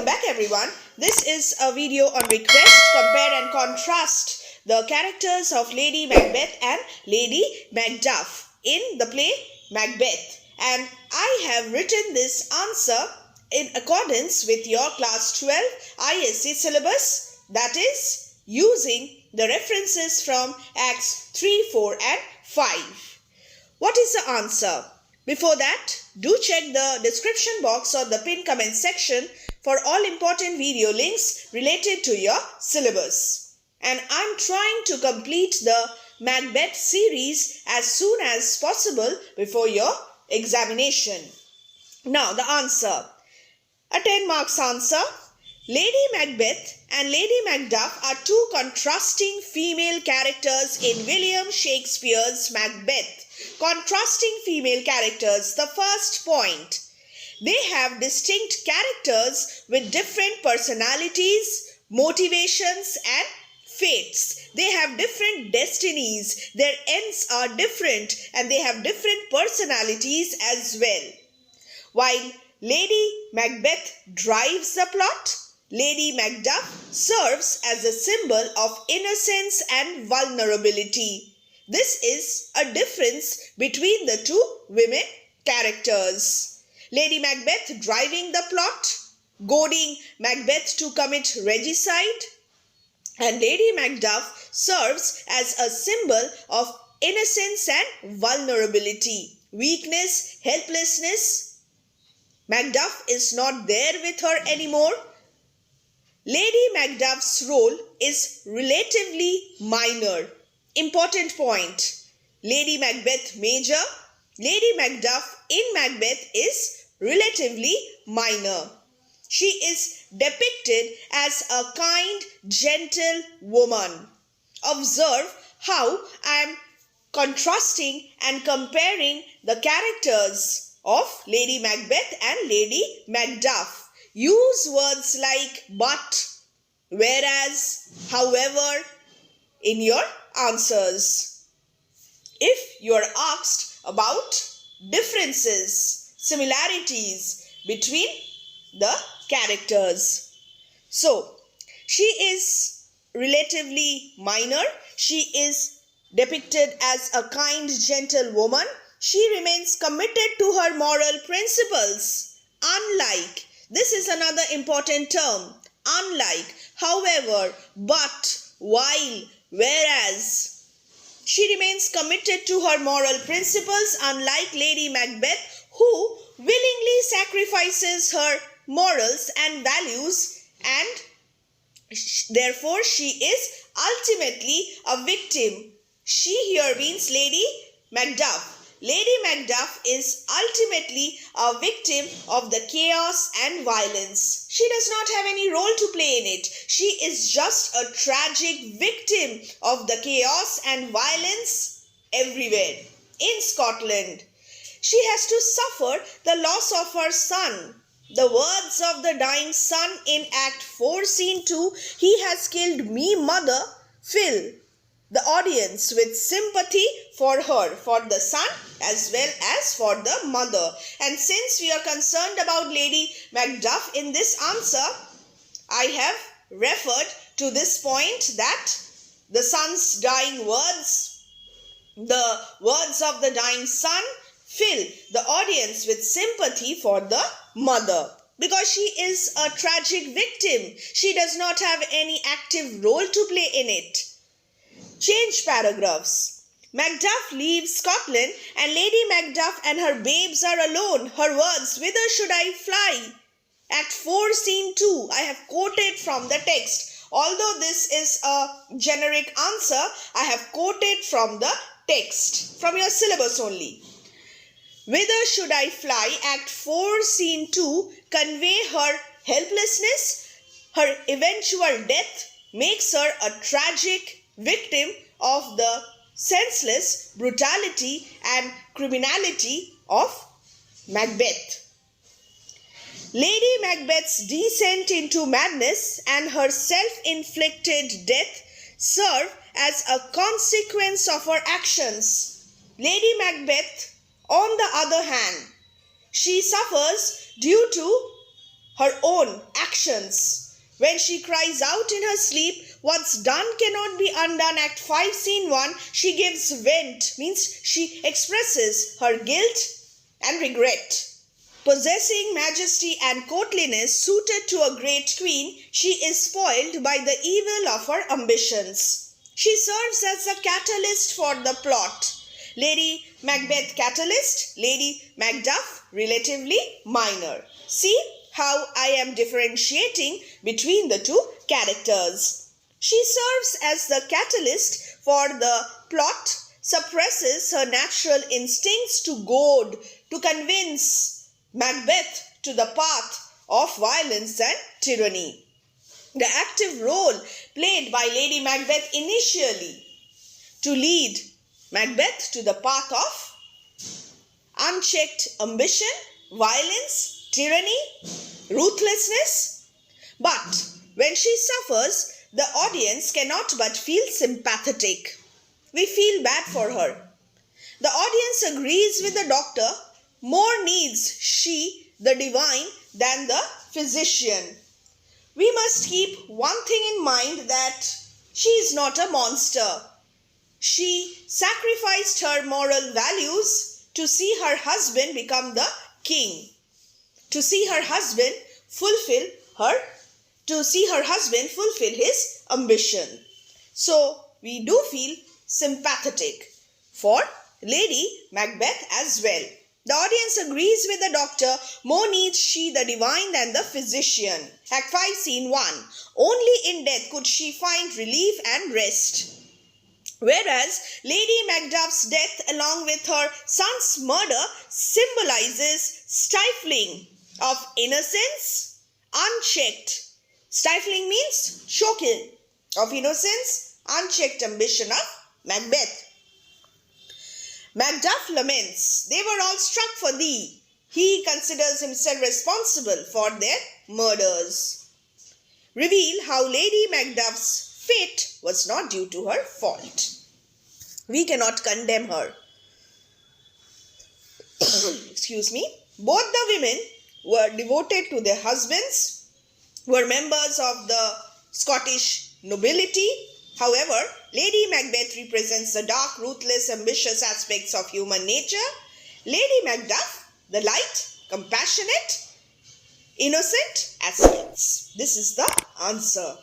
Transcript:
back everyone. This is a video on request, compare and contrast the characters of Lady Macbeth and Lady Macduff in the play Macbeth. And I have written this answer in accordance with your class 12 ISC syllabus, that is using the references from Acts 3, 4 and 5. What is the answer? Before that, do check the description box or the pinned comment section for all important video links related to your syllabus. And I'm trying to complete the Macbeth series as soon as possible before your examination. Now the answer. A 10 marks answer. Lady Macbeth and Lady Macduff are two contrasting female characters in William Shakespeare's Macbeth. Contrasting female characters. The first point. They have distinct characters with different personalities, motivations and fates. They have different destinies. Their ends are different and they have different personalities as well. While Lady Macbeth drives the plot, Lady Macduff serves as a symbol of innocence and vulnerability. This is a difference between the two women characters. Lady Macbeth driving the plot, goading Macbeth to commit regicide, and Lady Macduff serves as a symbol of innocence and vulnerability, weakness, helplessness. Macduff is not there with her anymore. Lady Macduff's role is relatively minor. Important point. Lady Macbeth major. Lady Macduff in Macbeth is relatively minor. She is depicted as a kind, gentle woman. Observe how I am contrasting and comparing the characters of Lady Macbeth and Lady Macduff. Use words like but, whereas, however in your answers. If you are asked about differences, similarities between the characters. So, she is relatively minor. She is depicted as a kind, gentle woman. She remains committed to her moral principles. Unlike, this is another important term. Unlike, however, but, while, whereas. She remains committed to her moral principles, unlike Lady Macbeth, who willingly sacrifices her morals and values, and therefore she is ultimately a victim. She here means Lady Macduff. Lady Macduff is ultimately a victim of the chaos and violence. She does not have any role to play in it. She is just a tragic victim of the chaos and violence everywhere. In Scotland, she has to suffer the loss of her son. The words of the dying son in Act 4, Scene 2, "He has killed me, mother," fill the audience with sympathy for her, for the son as well as for the mother. And since we are concerned about Lady Macduff in this answer, I have referred to this point that the son's dying words, the words of the dying son, fill the audience with sympathy for the mother. Because she is a tragic victim. She does not have any active role to play in it. Change paragraphs. Macduff leaves Scotland and Lady Macduff and her babes are alone. Her words, "Whither should I fly?" Act 4, Scene 2. I have quoted from the text. Although this is a generic answer, I have quoted from the text, from your syllabus only. "Whither should I fly?" Act 4, Scene 2 convey her helplessness. Her eventual death makes her a tragic victim of the senseless brutality and criminality of Macbeth. Lady Macbeth's descent into madness and her self-inflicted death serve as a consequence of her actions. Lady Macbeth, on the other hand, she suffers due to her own actions. When she cries out in her sleep, what's done cannot be undone. Act 5, Scene 1, she gives vent, means she expresses her guilt and regret. Possessing majesty and courtliness suited to a great queen, she is spoiled by the evil of her ambitions. She serves as a catalyst for the plot. Lady Macbeth catalyst, Lady Macduff relatively minor. See how I am differentiating between the two characters. She serves as the catalyst for the plot, suppresses her natural instincts to goad, to convince Macbeth to the path of violence and tyranny. The active role played by Lady Macbeth initially to lead Macbeth to the path of unchecked ambition, violence, tyranny, ruthlessness. But when she suffers, the audience cannot but feel sympathetic. We feel bad for her. The audience agrees with the doctor. More needs she, the divine, than the physician. We must keep one thing in mind, that she is not a monster. She sacrificed her moral values to see her husband become the king, to see her husband fulfill his ambition. So we do feel sympathetic for Lady Macbeth as well. The audience agrees with the doctor. More needs she, the divine, than the physician. Act 5, Scene 1. Only in death could she find relief and rest. Whereas Lady Macduff's death along with her son's murder symbolizes stifling of innocence, unchecked. Stifling means choking of innocence, unchecked ambition of Macbeth. Macduff laments, they were all struck for thee. He considers himself responsible for their murders. Reveal how Lady Macduff's fate was not due to her fault. We cannot condemn her. Excuse me. Both the women were devoted to their husbands, were members of the Scottish nobility. However, Lady Macbeth represents the dark, ruthless, ambitious aspects of human nature. Lady Macduff, the light, compassionate, innocent aspects. This is the answer.